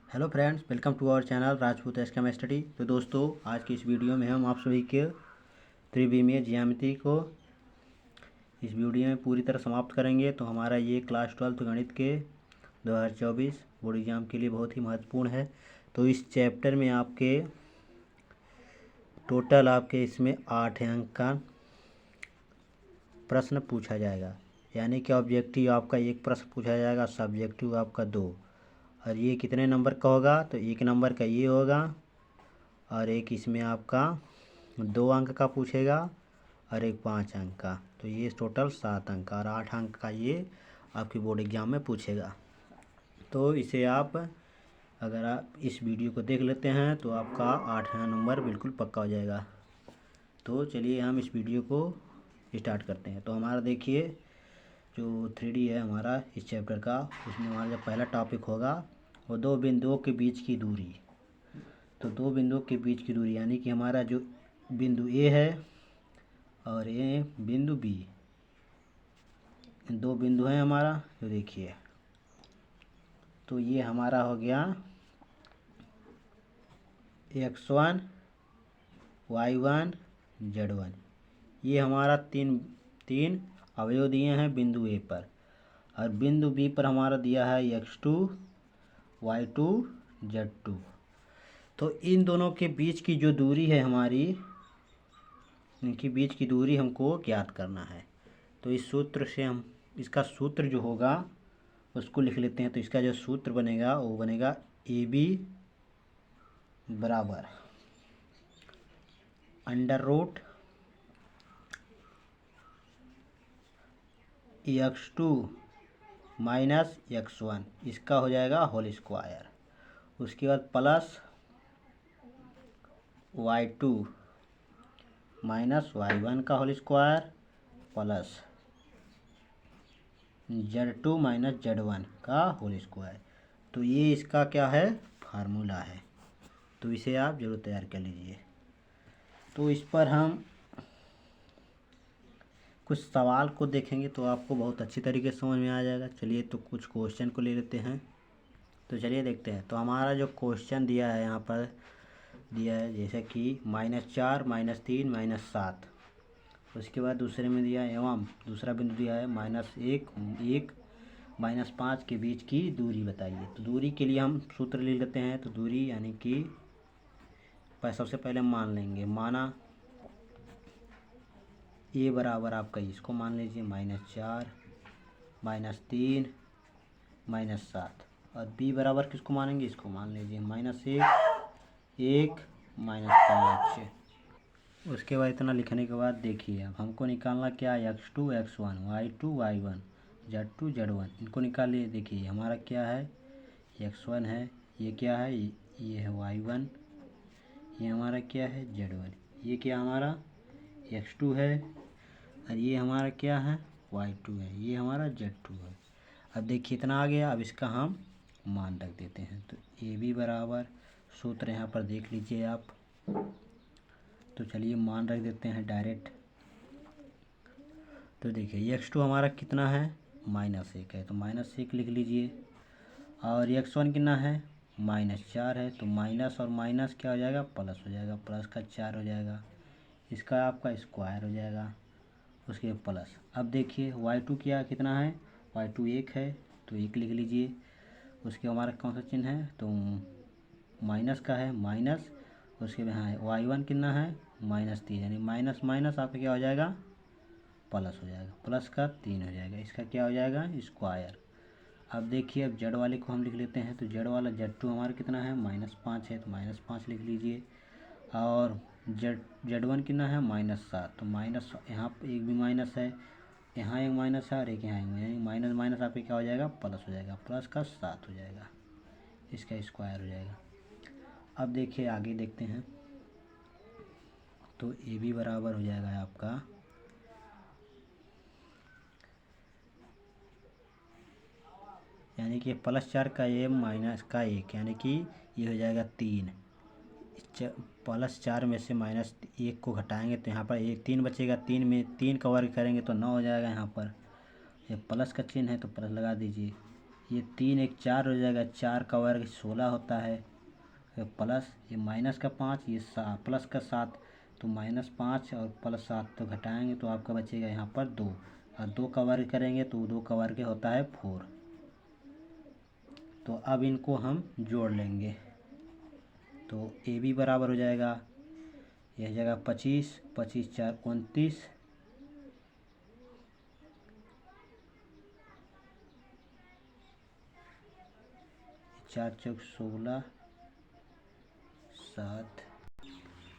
Hello friends, welcome to our channel Rajput SKM study. तो दोस्तों, आज की इस वीडियो में हम आप सभी के त्रिविमीय ज्यामिति को इस वीडियो में पूरी तरह समाप्त करेंगे। तो हमारा ये क्लास 12 गणित के 2024 बोर्ड एग्ज़ाम के लिए बहुत ही महत्वपूर्ण है। तो इस चैप्टर में आपके टोटल इसमें 8 अंक का प्रश्न पूछा जाएगा। यानी कि ऑब्जेक्टिव आपका एक प्रश्न पूछा जाएगा, सब्जेक्टिव आपका 2। और ये कितने नंबर का होगा? तो 1 नंबर का ये होगा, और एक इसमें आपका 2 अंक का पूछेगा, और एक 5 अंक का। तो ये टोटल 7 अंक का, और 8 अंक का ये आपकी बोर्ड एग्ज़ाम में पूछेगा। तो इसे अगर आप इस वीडियो को देख लेते हैं तो आपका 8वां नंबर बिल्कुल पक्का हो जाएगा। तो चलिए हम इस वीडियो को स्टार्ट करते हैं। तो हमारा देखिए, जो 3D है हमारा इस चैप्टर का, उसमें हमारा जो पहला टॉपिक होगा वो 2 बिंदुओं के बीच की दूरी। तो 2 बिंदुओं के बीच की दूरी यानी कि हमारा जो बिंदु ए है और ये बिंदु बी, 2 बिंदु हैं हमारा। तो देखिए, तो ये हमारा हो गया x1 y1 z1। ये हमारा तीन अवयव दिए हैं बिंदु ए पर, और बिंदु बी पर हमारा दिया है x2 y2 z2। तो इन दोनों के बीच की जो दूरी है हमारी, इनके बीच की दूरी हमको ज्ञात करना है। तो इस सूत्र से हम इसका सूत्र जो होगा उसको लिख लेते हैं। तो इसका जो सूत्र बनेगा वो बनेगा AB बराबर √ x2 माइनस x1, इसका हो जाएगा होल स्क्वायर। उसके बाद प्लस y2 माइनस y1 का whole square, plus z2 minus z1 का होल स्क्वायर। तो ये इसका क्या है? फार्मूला है। तो इसे आप जरूर तैयार कर लीजिए। तो इस पर हम कुछ सवाल को देखेंगे तो आपको बहुत अच्छी तरीके से समझ में आ जाएगा। चलिए, तो कुछ क्वेश्चन को ले लेते हैं। तो चलिए देखते हैं। तो हमारा जो क्वेश्चन दिया है यहाँ पर दिया है, जैसे कि -4 -3 -7। उसके बाद दूसरे में दिया है एवं दूसरा बिंदु दिया है -1 -5 के बीच की दूरी बताइए। तो दूरी के लिए हम सूत्र ले लेते हैं। तो दूरी यानी कि सबसे पहले मान लेंगे, माना ए बराबर आपका इसको मान लीजिए -4 -3 -7, और बी बराबर किसको मानेंगे? इसको मान लीजिए -1 -5। उसके बाद इतना लिखने के बाद देखिए, अब हमको निकालना क्या है? x2 x1 y2 y1 z2 z1, इनको निकालिए। देखिए हमारा क्या है? x1 है, ये क्या है? ये है y1, ये हमारा क्या है? z1। ये क्या हमारा x2 है, और ये हमारा क्या है? y2 है, ये हमारा z2 है। अब देखिए इतना आ गया। अब इसका हम मान रख देते हैं। तो AB बराबर, सूत्र यहाँ पर देख लीजिए आप। तो चलिए मान रख देते हैं डायरेक्ट। तो देखिए x2 हमारा कितना है? -1 है, तो -1 लिख लीजिए। और x1 कितना है? -4 है, तो माइनस और माइनस क्या हो जाएगा? प्लस हो जाएगा, प्लस का 4 हो जाएगा। इसका आपका स्क्वायर हो जाएगा, उसके प्लस। अब देखिए y2 कितना है? y2 1 है, तो 1 लिख लीजिए। उसके हमारा कौन सा चिन्ह है? तो माइनस का है, माइनस। उसके बाद हाँ y1 कितना है? -3, यानी माइनस माइनस आपका क्या हो जाएगा? प्लस हो जाएगा, प्लस का 3 हो जाएगा। इसका क्या हो जाएगा? स्क्वायर। अब देखिए, अब जेड वाले को हम लिख लेते हैं। तो जेड वाला z2 हमारा कितना है? -5 है, तो -5 लिख लीजिए। और z1 कितना है? -7, तो माइनस, यहाँ एक भी माइनस है, यहाँ एक माइनस है, और एक यहाँ एक माइनस माइनस आपके क्या हो जाएगा? प्लस हो जाएगा, प्लस का 7 हो जाएगा। इसका स्क्वायर हो जाएगा। अब देखिए आगे देखते हैं। तो AB बराबर हो जाएगा आपका यानी कि +4 का m माइनस का 1, यानी कि ये हो जाएगा 3। +4 में से -1 को घटाएंगे तो यहाँ पर 3 बचेगा। 3 में 3 का वर्ग करेंगे तो 9 हो जाएगा। यहाँ पर ये प्लस का चिन्ह है तो प्लस लगा दीजिए। ये 3 एक 4 हो जाएगा, 4 का वर्ग 16 होता है, फिर प्लस ये माइनस का 5, ये प्लस का 7, तो -5 और +7 तो घटाएंगे तो आपका बचेगा यहाँ पर 2, और 2 का वर्ग करेंगे तो 2 का वर्ग होता है 4। तो अब इनको हम जोड़ लेंगे तो ए बी बराबर हो जाएगा, यह जगह 25, 25 4 29, 4 चौक 16, 7,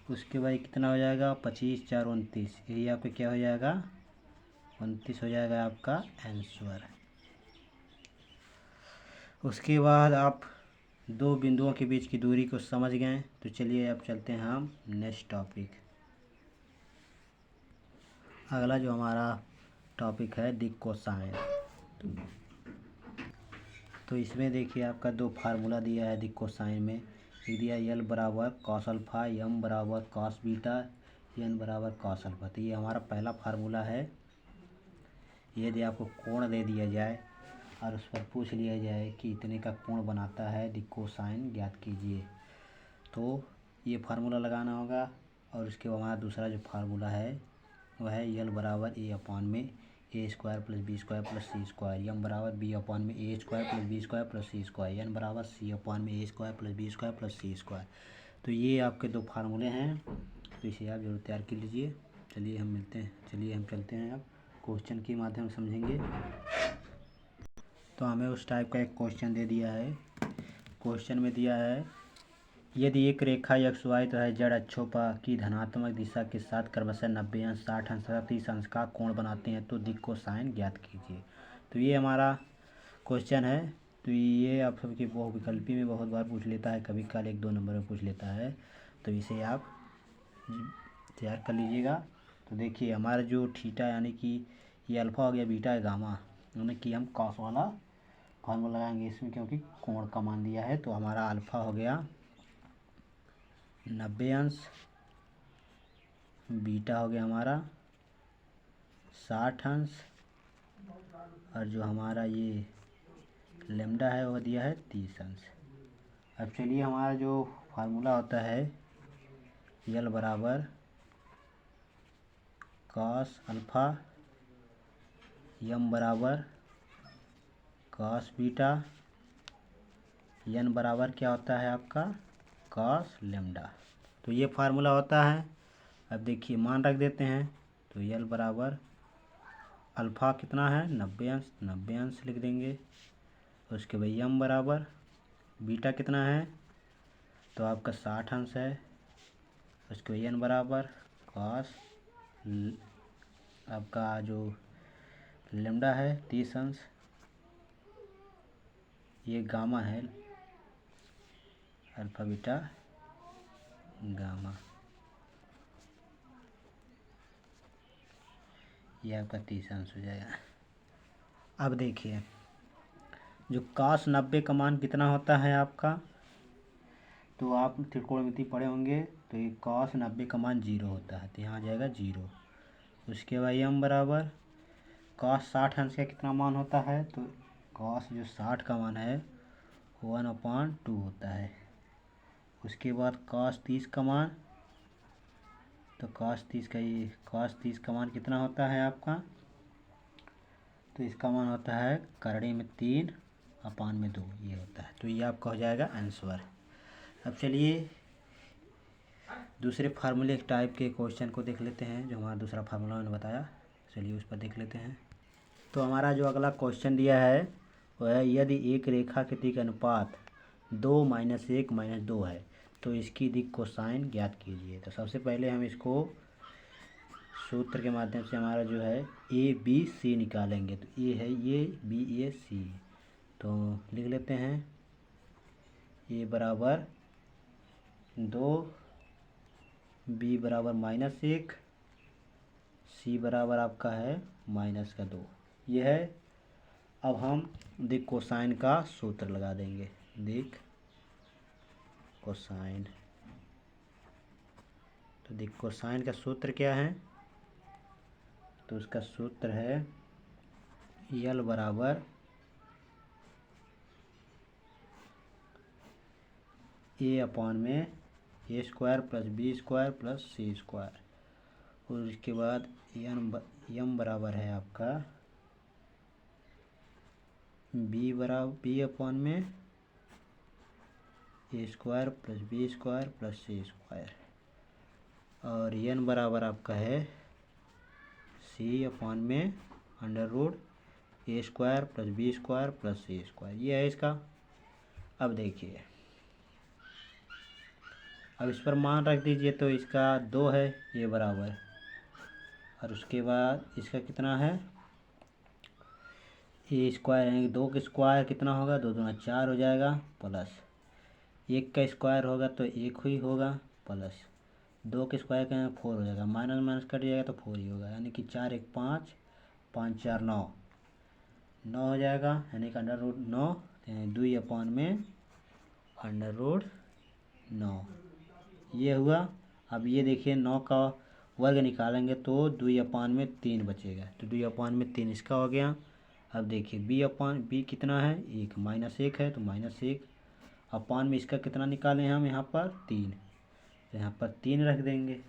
उसके बाद कितना हो जाएगा 25 4 29, यही आपका क्या हो जाएगा 29 हो जाएगा आपका आंसर। उसके बाद आप दो बिंदुओं के बीच की दूरी को समझ गए, तो चलिए अब चलते हैं हम नेक्स्ट टॉपिक। अगला जो हमारा टॉपिक है दिक कोसाइन। तो इसमें देखिए आपका दो फार्मूला दिया है दिक कोसाइन में, दिया यल बराबर कॉस अल्फ़ा, यम बराबर कॉस बीटा, एन बराबर कॉस अल्फ़ा। तो ये हमारा पहला फार्मूला है। यदि आपको कोण दे दिया जाए और उस पर पूछ लिया जाए कि इतने का कोण बनाता है दिक कोसाइन ज्ञात कीजिए, तो ये फार्मूला लगाना होगा। और उसके बाद हमारा दूसरा जो फार्मूला है वह है यल बराबर ए अपॉन में A square plus B square plus C square, M बराबर बी अपॉन में A square plus B square plus C square, N बराबर सी अपॉन में A square plus B square plus C square. तो ये आपके दो फार्मूले हैं, तो इसे आप जरूर तैयार कर लीजिए। चलिए हम चलते हैं अब क्वेश्चन के माध्यम से समझेंगे। तो हमें उस टाइप का एक क्वेश्चन दे दिया है। क्वेश्चन में दिया है यदि एक रेखा एक्स वाई तथा जेड अक्षों पर की धनात्मक दिशा के साथ क्रमशः 90 अंश 60 अंश तथा 30 अंश का कोण बनाते हैं तो दिक कोसाइन ज्ञात कीजिए। तो ये हमारा क्वेश्चन है। तो ये आप सबके बहुविकल्पी में बहुत बार पूछ लेता है, कभी कल 1-2 नंबर में पूछ लेता है, तो इसे आप तैयार कर लीजिएगा। तो देखिए हमारा जो थीटा यानी कि ये अल्फ़ा हो गया, बीटा है, गामा, यानी कि हम कॉस वाला फार्मूला लगाएंगे इसमें, क्योंकि कोण का मान दिया है। तो हमारा अल्फ़ा हो गया 90 अंश, बीटा हो गया हमारा 60 अंश, और जो हमारा ये लेम्डा है वो दिया है 30 अंश। अब चलिए हमारा जो फार्मूला होता है यल बराबर कॉस अल्फ़ा, यम बराबर कॉस बीटा, एन बराबर क्या होता है आपका कॉस लेम्डा। तो ये फार्मूला होता है। अब देखिए मान रख देते हैं, तो यल बराबर अल्फ़ा कितना है 90 अंश, 90 अंश लिख देंगे। उसके बाद यम बराबर बीटा कितना है, तो आपका 60 अंश है। उसके बाद एन बराबर कॉस आपका जो लेम्डा है 30 अंश, ये गामा है, अल्फ़ा बीटा गामा, ये आपका 30 अंश हो जाएगा। अब देखिए जो कॉस 90 का मान कितना होता है आपका, तो आप त्रिकोणमिति पढ़े होंगे, तो ये कॉस 90 का मान 0 होता है, तो यहाँ आ जाएगा 0। उसके बाद यम बराबर कॉस 60 अंश का कितना मान होता है, तो कॉस जो 60 का मान है 1/2 होता है। उसके बाद कॉस 30 का मान, तो कॉस 30 का मान कितना होता है आपका, तो इसका मान होता है करड़े में 3/2 ये होता है। तो ये आपका हो जाएगा आंसर। अब चलिए दूसरे फार्मूले टाइप के क्वेश्चन को देख लेते हैं, जो हमारा दूसरा फार्मूला मैंने बताया, चलिए उस पर देख लेते हैं। तो हमारा जो अगला क्वेश्चन दिया है वह है यदि एक रेखा के दिक अनुपात 2 - 1 - 2 है तो इसकी दिक कोसाइन ज्ञात कीजिए। तो सबसे पहले हम इसको सूत्र के माध्यम से हमारा जो है ए बी सी निकालेंगे। तो ए है ये, बी ए सी, तो लिख लेते हैं ए बराबर 2, बी बराबर -1, सी बराबर आपका है -2, ये है। अब हम दिक कोसाइन का सूत्र लगा देंगे, दिक कोसाइन। तो दिक कोसाइन का सूत्र क्या है, तो उसका सूत्र है यल बराबर ए अपॉन में A square plus B square plus C square, और उसके बाद यम बराबर है आपका बी अपॉन में A square plus B square plus C square, और एन बराबर आपका है सी अपॉन में under root A square plus B square plus C square, ये है इसका। अब देखिए, अब इस पर मान रख दीजिए, तो इसका 2 है ये बराबर, और उसके बाद इसका कितना है ए स्क्वायर, यानी 2 का स्क्वायर कितना होगा, 2 दूना 4 हो जाएगा, प्लस 1 का स्क्वायर होगा तो 1 ही होगा, प्लस 2 के स्क्वायर का 4 हो जाएगा, माइनस माइनस कट जाएगा तो 4 ही होगा, यानी कि 4 1 5, 5 4 9 हो जाएगा, यानी कि अंडर रूट 9, यानी 2 अपॉन में अंडर रूट 9, ये हुआ। अब ये देखिए 9 का वर्ग निकालेंगे तो 2 अपॉन में 3 बचेगा, तो 2 अपॉन में 3 इसका हो गया। अब देखिए बी कितना है, 1, माइनस 1 है तो माइनस 1, अपॉन में इसका कितना निकालें हम यहाँ पर 3, तो यहाँ पर 3 रख देंगे,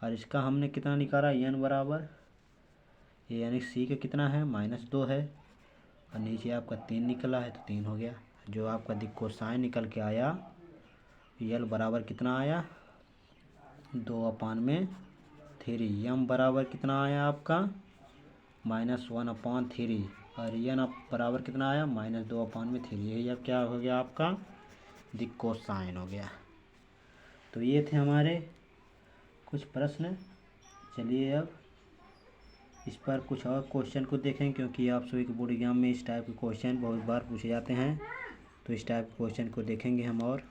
और इसका हमने कितना निकाला एन बराबर, ये यानी सी का कितना है -2 है, और नीचे आपका 3 निकला है तो 3 हो गया, जो आपका कोसाइन निकल के आया यल बराबर कितना आया 2 अपॉन में 3, यम बराबर कितना आया आपका -1/3, और एन बराबर कितना आया -2 अपॉन में 3, यही अब क्या हो गया आपका कोसाइन हो गया। तो ये थे हमारे कुछ प्रश्न। चलिए अब इस पर कुछ और क्वेश्चन को देखें, क्योंकि आप सभी के बोर्ड एग्जाम में इस टाइप के क्वेश्चन बहुत बार पूछे जाते हैं, तो इस टाइप के क्वेश्चन को देखेंगे हम। और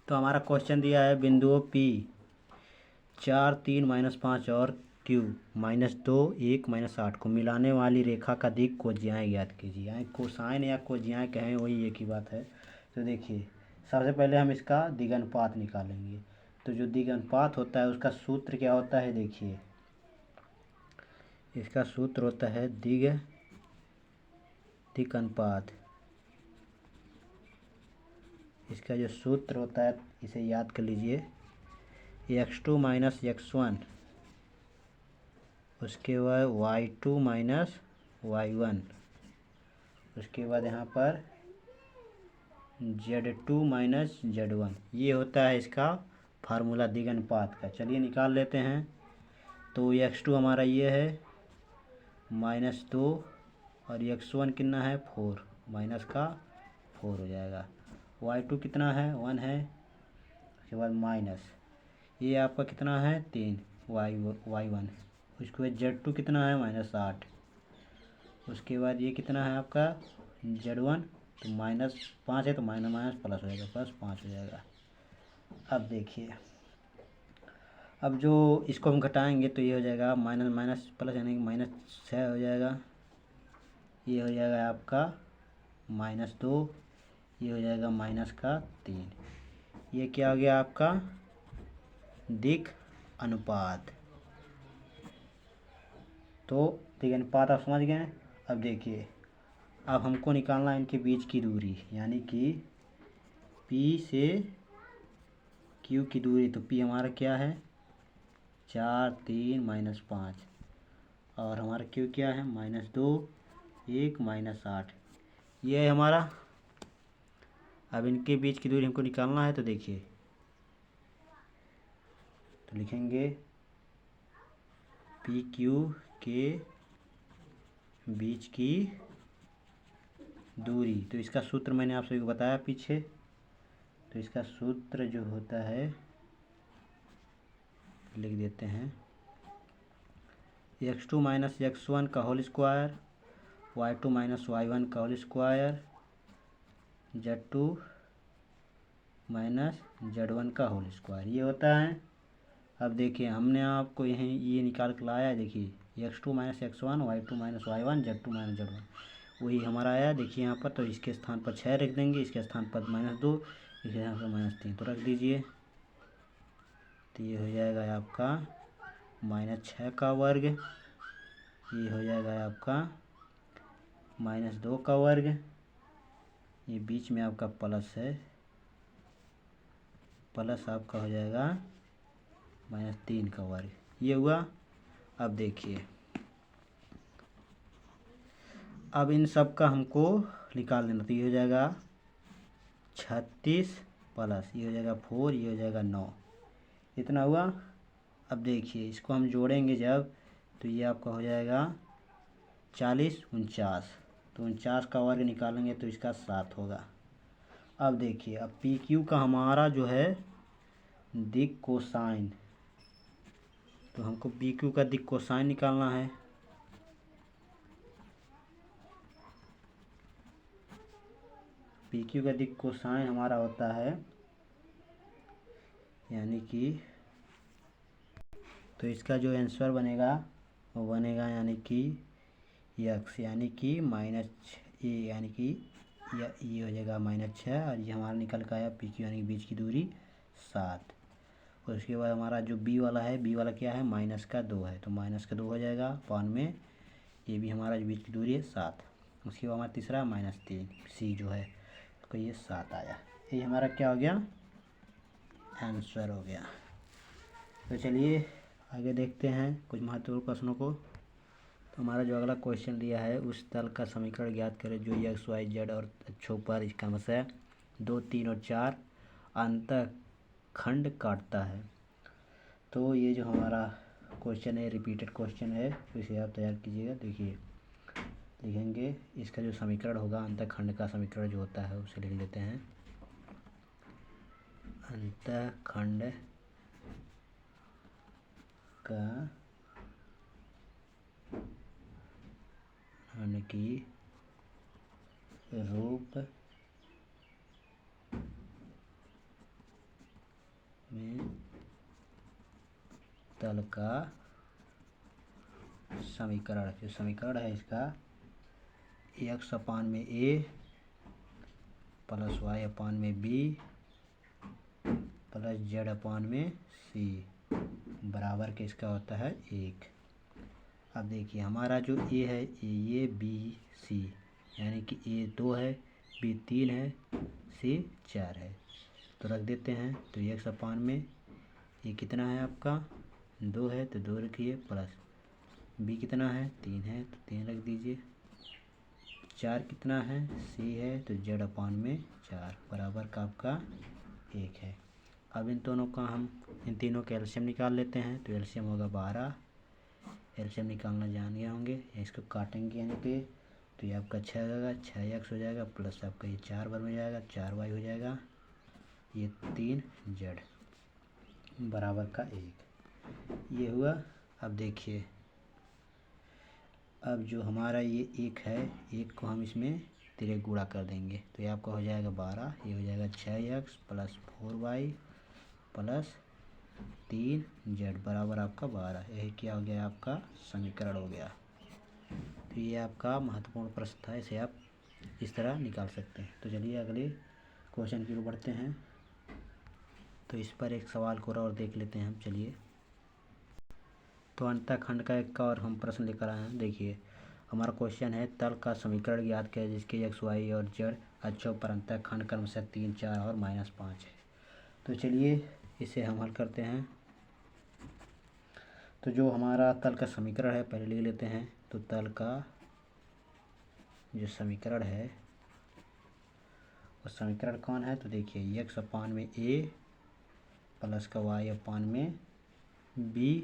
तो हमारा क्वेश्चन दिया है बिंदुओं P 4 3 -5 और Q -2 1 -8 को मिलाने वाली रेखा का दिक् कोज्याएँ ज्ञात कीजिए, यानी कोसाइन या कोज्याएँ कहें वही एक ही बात है। तो देखिए सबसे पहले हम इसका दिगनुपात निकालेंगे, तो जो दिगनुपात होता है उसका सूत्र क्या होता है, देखिए इसका सूत्र होता है दिक् अनुपात, इसका जो सूत्र होता है इसे याद कर लीजिए, x2 - x1, उसके बाद y2 - y1, उसके बाद यहाँ पर z2 - z1, ये होता है इसका फार्मूला दिगनुपात का। चलिए निकाल लेते हैं। तो x2 हमारा ये है -2, और x1 कितना है 4, माइनस का 4 हो जाएगा, y2 कितना है 1 है, उसके बाद माइनस ये आपका कितना है 3 y1, उसके बाद z2 कितना है -8, उसके बाद ये कितना है आपका z1, तो -5 है तो माइनस प्लस हो जाएगा, +5 हो जाएगा। अब देखिए, अब जो इसको हम घटाएंगे तो ये हो जाएगा माइनस माइनस प्लस, यानी कि -6 हो जाएगा, ये हो जाएगा आपका -2, ये हो जाएगा -3, ये क्या हो गया आपका दिक् अनुपात। तो दिक् अनुपात आप समझ गए। अब देखिए, अब हमको निकालना है इनके बीच की दूरी, यानी कि P से Q की दूरी। तो P हमारा क्या है 4 3 -5, और हमारा Q क्या है -2 1 -8, ये है हमारा। अब इनके बीच की दूरी हमको निकालना है, तो देखिए तो लिखेंगे PQ के बीच की दूरी, तो इसका सूत्र मैंने आप सभी को बताया पीछे। तो इसका सूत्र जो होता है लिख देते हैं, x2 - x1 का होल स्क्वायर, y2 - y1 का होल स्क्वायर, z2 - z1 का होल स्क्वायर, ये होता है। अब देखिए हमने आपको यहीं ये निकाल के लाया है, देखिए x2 - x1 y2 - y1 z2 - z1, वही हमारा आया। देखिए यहाँ पर, तो इसके स्थान पर 6 रख देंगे, इसके स्थान पर -2, इसके स्थान पर -3 तो रख दीजिए, तो ये हो जाएगा आपका -6 का वर्ग, ये हो जाएगा आपका -2 का वर्ग, ये बीच में आपका प्लस है, प्लस आपका हो जाएगा -3 का वर्ग, ये हुआ। अब देखिए, अब इन सब का हमको निकाल देना, तो ये हो जाएगा 36 प्लस ये हो जाएगा 4, ये हो जाएगा 9, इतना हुआ। अब देखिए इसको हम जोड़ेंगे जब, तो ये आपका हो जाएगा 40 49, तो 49 का वर्ग निकालेंगे तो इसका 7 होगा। अब देखिए, अब पी क्यू का हमारा जो है दिक कोसाइन, तो हमको पी क्यू का दिक कोसाइन निकालना है। पी क्यू का दिक कोसाइन हमारा होता है, यानी कि, तो इसका जो आंसर बनेगा वो बनेगा यानी कि यक्स, यानी कि माइनस ए, यानी कि ये हो जाएगा -6, और ये हमारा निकल का आया पी क्यू यानी कि बीच की दूरी 7। और उसके बाद हमारा जो बी वाला है, बी वाला क्या है, -2 है, तो -2 हो जाएगा पान में, ये भी हमारा जो बीच की दूरी है 7। उसके बाद हमारा तीसरा -3 सी जो है, तो ये 7 आया। ये हमारा क्या हो गया, आंसर हो गया। तो चलिए आगे देखते हैं कुछ महत्वपूर्ण प्रश्नों को। तो हमारा जो अगला क्वेश्चन दिया है, उस तल का समीकरण ज्ञात करें जो एक्स वाई जेड और अक्षों पर, इसका मतलब है 2, 3 और 4 अंतःखंड काटता है। तो ये जो हमारा क्वेश्चन है रिपीटेड क्वेश्चन है, तो इसे आप तैयार कीजिएगा। देखिए लिखेंगे, इसका जो समीकरण होगा अंतःखंड का समीकरण जो होता है उसे लिख लेते हैं। अंतःखंड का खंड की रूप में तल का समीकरण, जो समीकरण है इसका एक्स अपान में ए प्लस वाई अपान में बी प्लस जेड अपान में सी बराबर के इसका होता है 1। अब देखिए हमारा जो ए है, ये बी सी, यानी कि ए 2 है, बी 3 है, सी 4 है, तो रख देते हैं। तो एक्स अपान में ये कितना है आपका 2 है, तो 2 रखिए, प्लस बी कितना है 3 है, तो 3 रख दीजिए, 4 कितना है सी है, तो जेड अपान में 4 बराबर का आपका 1 है। अब इन दोनों का हम इन तीनों का एलसीएम निकाल लेते हैं, तो एलसीएम होगा 12, एलसीएम निकालना जान गए होंगे, इसको काटेंगे यानी पे, तो ये आपका 6 हो जाएगा, 6 एक्स हो जाएगा, प्लस आपका ये 4 बार में जाएगा, 4 वाई हो जाएगा, ये 3 जेड बराबर का 1, ये हुआ। अब देखिए, अब जो हमारा ये 1 है, 1 को हम इसमें तिरक गुणा कर देंगे, तो ये आपका हो जाएगा 12, ये हो जाएगा 6x plus 4y plus 3 Z बराबर आपका 12, यही क्या हो गया आपका समीकरण हो गया। तो ये आपका महत्वपूर्ण प्रश्न था, इसे आप इस तरह निकाल सकते हैं। तो चलिए अगले क्वेश्चन की ओर बढ़ते हैं। तो इस पर एक सवाल को और देख लेते हैं हम। चलिए, तो अंतःखंड का एक और हम प्रश्न लेकर आए हैं। देखिए हमारा क्वेश्चन है, तल का समीकरण ज्ञात करें जिसके एक्स वाई और जेड अक्षों पर अंतःखंड क्रमशः 3, 4 और -5 है। तो चलिए इसे हम हल करते हैं। तो जो हमारा तल का समीकरण है पहले ले लेते हैं। तो तल का जो समीकरण है वो समीकरण कौन है, तो देखिए एक्स अपान में ए प्लस का वाई अपान में बी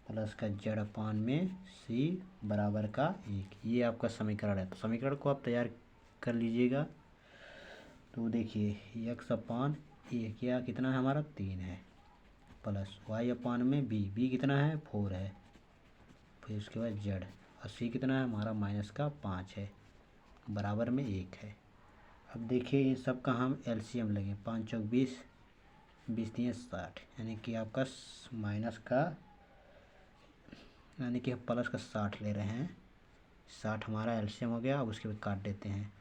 प्लस का जेड अपान में सी बराबर का 1, ये आपका समीकरण है। तो समीकरण को आप तैयार कर लीजिएगा। तो देखिए एक्स अपान ए क्या कितना है हमारा 3 है, प्लस वाई अपान में बी कितना है 4 है, फिर उसके बाद जेड, और सी कितना है हमारा -5 है, बराबर में 1 है। अब देखिए इन सब का हम एलसीएम लेंगे, 5 चौक 20, 20 3 60, यानी कि आपका माइनस का यानी कि प्लस का 60 ले रहे हैं, 60 हमारा एलसीएम हो गया। अब उसके बाद काट देते हैं,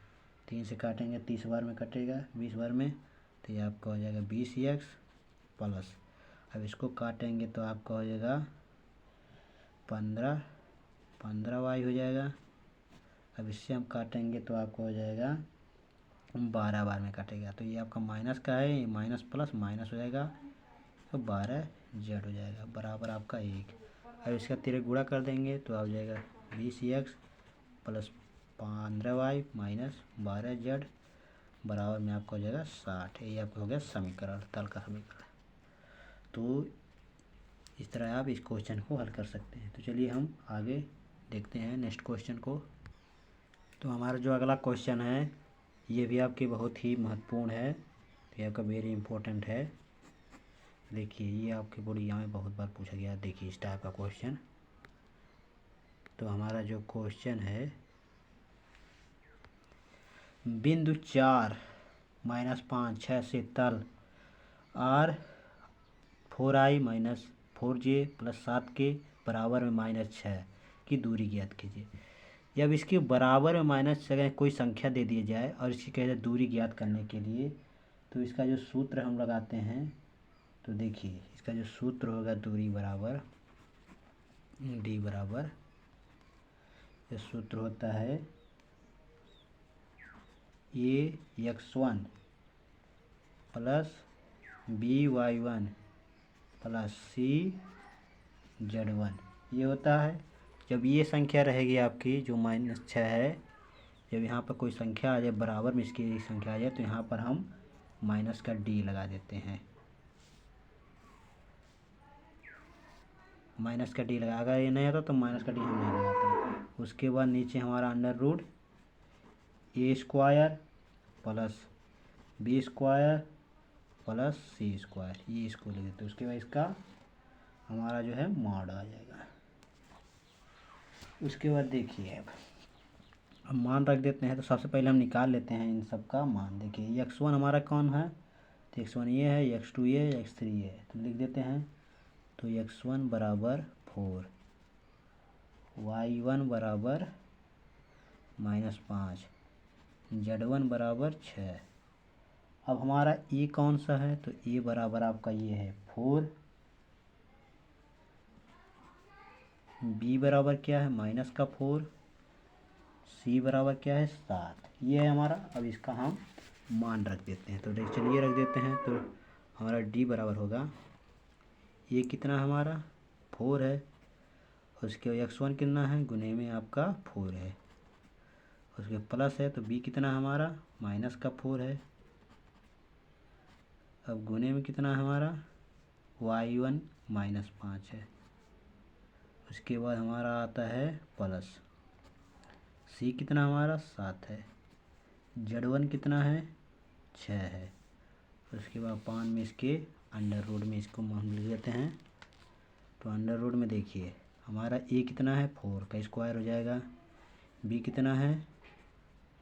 3 से काटेंगे 30 बार में कटेगा, 20 बार में, तो ये आपका हो जाएगा 20x प्लस, अब इसको काटेंगे तो आपका हो जाएगा 15y हो जाएगा। अब इससे हम काटेंगे तो आपको हो जाएगा 12 बार में कटेगा, तो ये आपका माइनस का है, ये माइनस प्लस माइनस हो जाएगा, तो 12 जेड हो जाएगा बराबर आपका 1। अब इसका तिरक गुणा कर देंगे तो आ जाएगा 20x plus 15y minus 12z बराबर में आपका हो जाएगा 60। ये आपका हो गया समीकरण, तल का समीकरण। तो इस तरह आप इस क्वेश्चन को हल कर सकते हैं। तो चलिए हम आगे देखते हैं नेक्स्ट क्वेश्चन को। तो हमारा जो अगला क्वेश्चन है ये भी आपके बहुत ही महत्वपूर्ण है, तो ये आपका वेरी इंपॉर्टेंट है। देखिए ये आपके बोर्ड एग्जाम में बहुत बार पूछा गया, देखिए इस टाइप का क्वेश्चन। तो हमारा जो क्वेश्चन है, बिंदु 4 -5 6 से तल R 4i minus 4j plus 7 के बराबर में -6 की दूरी ज्ञात कीजिए। जब इसके बराबर में माइनस अगर कोई संख्या दे दी जाए और इसकी कहे जाए दूरी ज्ञात करने के लिए, तो इसका जो सूत्र हम लगाते हैं, तो देखिए इसका जो सूत्र होगा दूरी बराबर d बराबर, ये सूत्र होता है ax1 plus by1 plus cz1। ये होता है जब ये संख्या रहेगी आपकी जो -6 है, जब यहाँ पर कोई संख्या आ जाए बराबर में इसकी संख्या आ जाए, तो यहाँ पर हम माइनस का d लगा देते हैं, माइनस का d लगा। अगर ये नहीं आता तो माइनस का d हम नहीं लगाते। उसके बाद नीचे हमारा under root a square plus b square plus c square, ये इसको ले देते हैं। उसके बाद इसका हमारा जो है मॉड आ जाएगा। उसके बाद देखिए अब मान रख देते हैं। तो सबसे पहले हम निकाल लेते हैं इन सब का मान। देखिए x1 हमारा कौन है, तो x1 ये है, x2 ये है, x3 ये है, तो लिख देते हैं। तो x1 बराबर 4, y1 बराबर -5, z1 बराबर 6। अब हमारा e कौन सा है, तो e बराबर आपका ये है 4, b बराबर क्या है माइनस का 4, c बराबर क्या है 7, ये है हमारा। अब इसका हम मान रख देते हैं। तो देख चलिए रख देते हैं। तो हमारा d बराबर होगा, ये कितना हमारा 4 है, उसके x1 कितना है गुने में आपका 4 है, उसके प्लस है, तो b कितना हमारा माइनस का 4 है, अब गुने में कितना हमारा y1 -5 है। उसके बाद हमारा आता है प्लस, c कितना हमारा 7 है, z1 कितना है 6 है। उसके बाद 5 में इसके अंडर रूट में इसको हम लिख देते हैं। तो अंडर रूट में देखिए हमारा a कितना है 4 का स्क्वायर हो जाएगा, b कितना है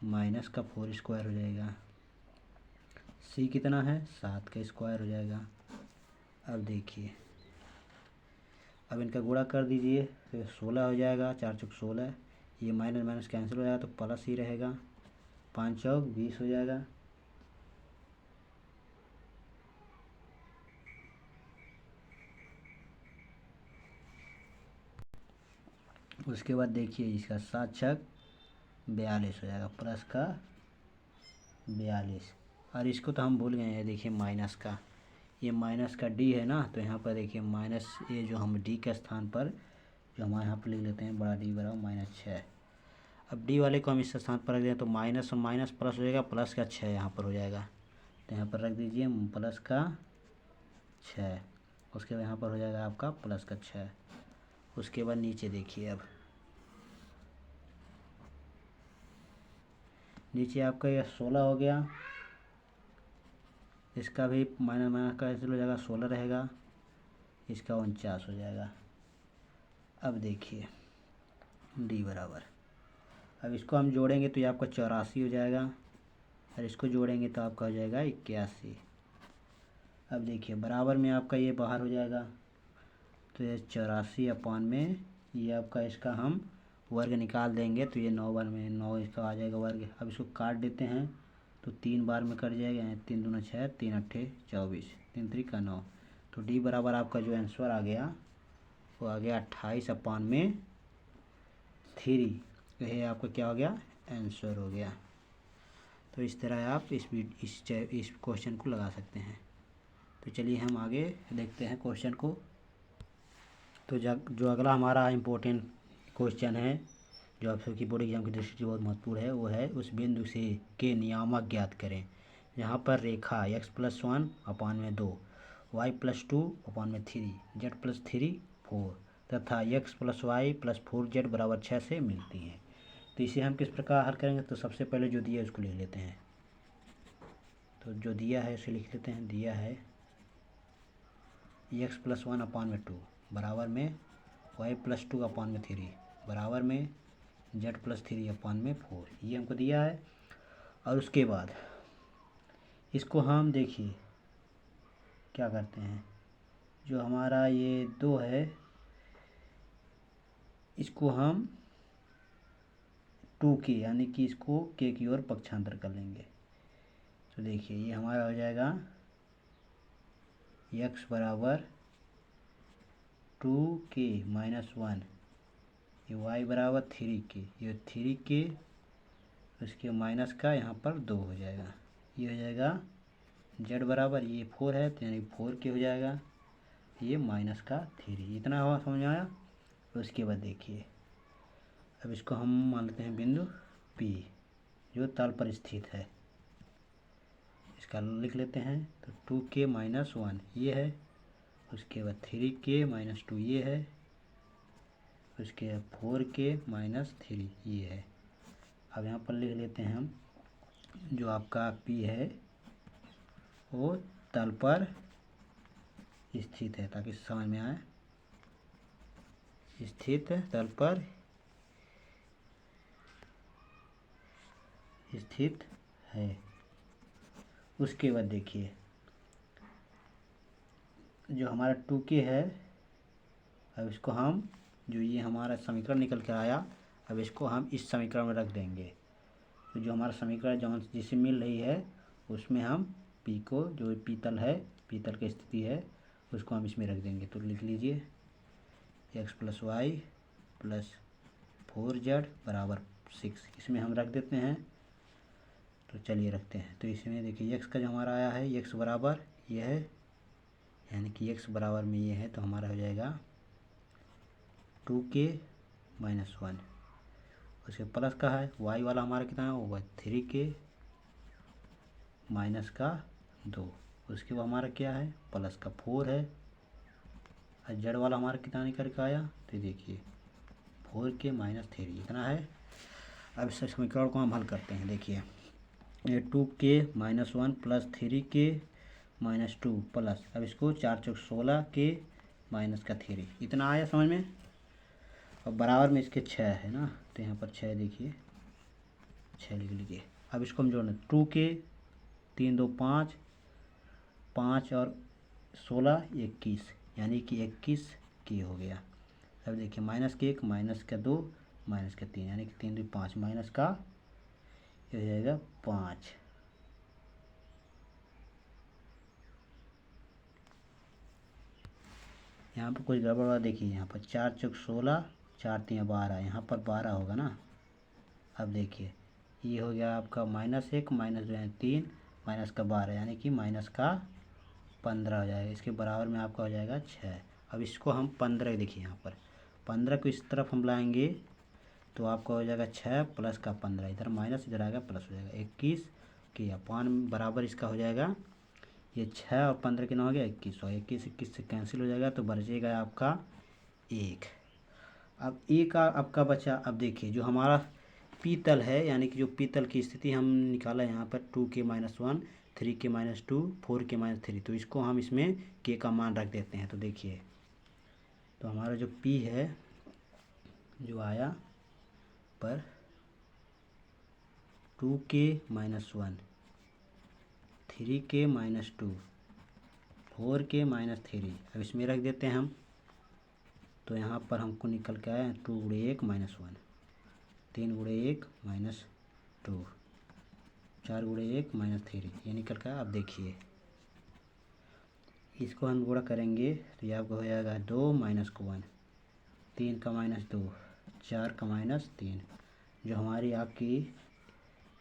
माइनस का 4 स्क्वायर हो जाएगा, c कितना है 7 का स्क्वायर हो जाएगा। अब देखिए अब इनका गुणा कर दीजिए, तो 16 हो जाएगा, 4 चौक 16, ये माइनस माइनस कैंसिल हो जाएगा, तो प्लस ही रहेगा, 5 चौक 20 हो जाएगा। उसके बाद देखिए इसका 7 छक 42 हो जाएगा, प्लस का 42। और इसको तो हम भूल गए हैं, देखिए माइनस का, ये माइनस का d है ना, तो यहाँ पर देखिए माइनस ये जो हम d के स्थान पर जो हमारे यहाँ पर लिख लेते हैं बड़ा d बराबर -6। अब d वाले को हम इस स्थान पर रख दें, तो माइनस और माइनस प्लस हो जाएगा, प्लस का 6 यहाँ पर हो जाएगा, तो यहाँ पर रख दीजिए प्लस का 6। उसके बाद यहाँ पर हो जाएगा आपका प्लस का 6। उसके बाद नीचे देखिए, अब नीचे आपका यह 16 हो गया, इसका भी माइनस माइनस का ऐसे हो जाएगा, 16 रहेगा, इसका 49 हो जाएगा। अब देखिए d बराबर, अब इसको हम जोड़ेंगे तो ये आपका 84 हो जाएगा, और इसको जोड़ेंगे तो आपका हो जाएगा 81। अब देखिए बराबर में आपका ये बाहर हो जाएगा, तो ये 84 अपान में ये आपका इसका हम वर्ग निकाल देंगे, तो ये 9 बार में 9 इसका आ जाएगा वर्ग। अब इसको काट देते हैं, तो 3 बार में कट जाएगा, 3 दूना 6, 3 अट्ठे 24, 3 3 9। तो d बराबर आपका जो आंसर आ गया वो आ गया 28 अपान में 3। तो ये आपका क्या हो गया आंसर हो गया। तो इस तरह आप इस क्वेश्चन को लगा सकते हैं। तो चलिए हम आगे देखते हैं क्वेश्चन को। तो जो अगला हमारा इम्पोर्टेंट क्वेश्चन है, जो आप सबकी बोर्ड एग्जाम की दृष्टि से बहुत महत्वपूर्ण है, वो है उस बिंदु से के नियामक ज्ञात करें। यहाँ पर रेखा x+1/2, y+2/3, z+3 4 तथा x+y+4z = 6 से मिलती हैं। तो इसे हम किस प्रकार हल करेंगे? तो सबसे पहले जो दिया है उसको लिख लेते हैं। तो जो दिया है उसे लिख लेते हैं। दिया है x+1/2 बराबर में y+2/3 बराबर में z+3/4, ये हमको दिया है। और उसके बाद इसको हम देखिए क्या करते हैं, जो हमारा ये 2 है इसको हम 2k यानी कि इसको k की ओर पक्षांतर कर लेंगे। तो देखिए ये हमारा हो जाएगा x बराबर 2k-1, ये y बराबर 3k, ये 3k, उसके माइनस का यहाँ पर 2 हो जाएगा। ये हो जाएगा z बराबर, ये 4 है तो यानी 4k हो जाएगा, ये माइनस का 3। इतना हुआ, समझ में आया? उसके बाद देखिए अब इसको हम मान लेते हैं बिंदु P जो तल पर स्थित है, इसका लिख लेते हैं। तो 2k-1 ये है, उसके बाद 3k-2 ये है, उसके बाद 4k-3 ये है। अब यहाँ पर लिख लेते हैं हम जो आपका P है वो तल पर स्थित है, ताकि समझ में आए। स्थित तल पर स्थित है। उसके बाद देखिए जो हमारा 2k है, अब इसको हम जो ये हमारा समीकरण निकल कर आया, अब इसको हम इस समीकरण में रख देंगे। तो जो हमारा समीकरण जहाँ जिससे मिल रही है उसमें हम p को, जो पीतल है, पीतल की स्थिति है, उसको हम इसमें रख देंगे। तो लिख लीजिए x+y+4z = 6, इसमें हम रख देते हैं। तो चलिए रखते हैं। तो इसमें देखिए x का जो हमारा आया है, x बराबर ये है, यानी कि x बराबर में ये है, तो हमारा हो जाएगा 2k-1। उसके प्लस का है, y वाला हमारा कितना है, वो 3k माइनस का 2। उसके बाद हमारा क्या है, प्लस का 4 है, और z वाला हमारा कितना निकल के आया, तो देखिए 4k-3 इतना है। अब इस समीकरण को हम हल करते हैं। देखिए ये 2k-1 प्लस 3k-2 प्लस, अब इसको 4×16k-3 इतना आया समझ में। और बराबर में इसके 6 है ना, तो यहाँ पर 6 देखिए, 6 लिख लीजिए। अब इसको हम जोड़ना, 2k 3 2 5, 5 और 16 21, यानी कि 21k हो गया। अब देखिए माइनस के 1, माइनस का 2, माइनस का 3, यानी कि 3 2 5, माइनस का ये हो जाएगा 5। यहाँ पर कुछ गड़बड़ हुआ, देखिए यहाँ पर 4×16, 4 3 12, यहाँ पर 12 होगा ना। अब देखिए ये हो गया आपका -1, माइनस जो है 3, माइनस का 12, यानी कि माइनस का 15 हो जाएगा। इसके बराबर में आपका हो जाएगा 6। अब इसको हम 15, देखिए यहाँ पर 15 को इस तरफ हम लाएंगे तो आपका हो जाएगा 6 प्लस का 15, इधर माइनस इधर आएगा प्लस हो जाएगा 21 के अपान बराबर इसका हो जाएगा, ये 6 और 15 कितना हो गया 21, और 21 से कैंसिल हो जाएगा, तो बचेगा आपका 1। अब एक आपका बचा। अब देखिए जो हमारा पीतल है, यानी कि जो पीतल की स्थिति हम निकाला यहाँ पर 2k-1, 3k-2, 4k-3, तो इसको हम इसमें k का मान रख देते हैं। तो देखिए तो हमारा जो p है जो आया पर 2k-1, 3k-2, 4k-3, अब इसमें रख देते हैं हम। तो यहाँ पर हमको निकल के आया 2×1 -1, 3×1 -2, 4×1 -3, ये निकल कर। अब देखिए इसको हम गुणा करेंगे तो ये आपको हो जाएगा 2 - 1, 3 का -2, 4 का -3, जो हमारी आपकी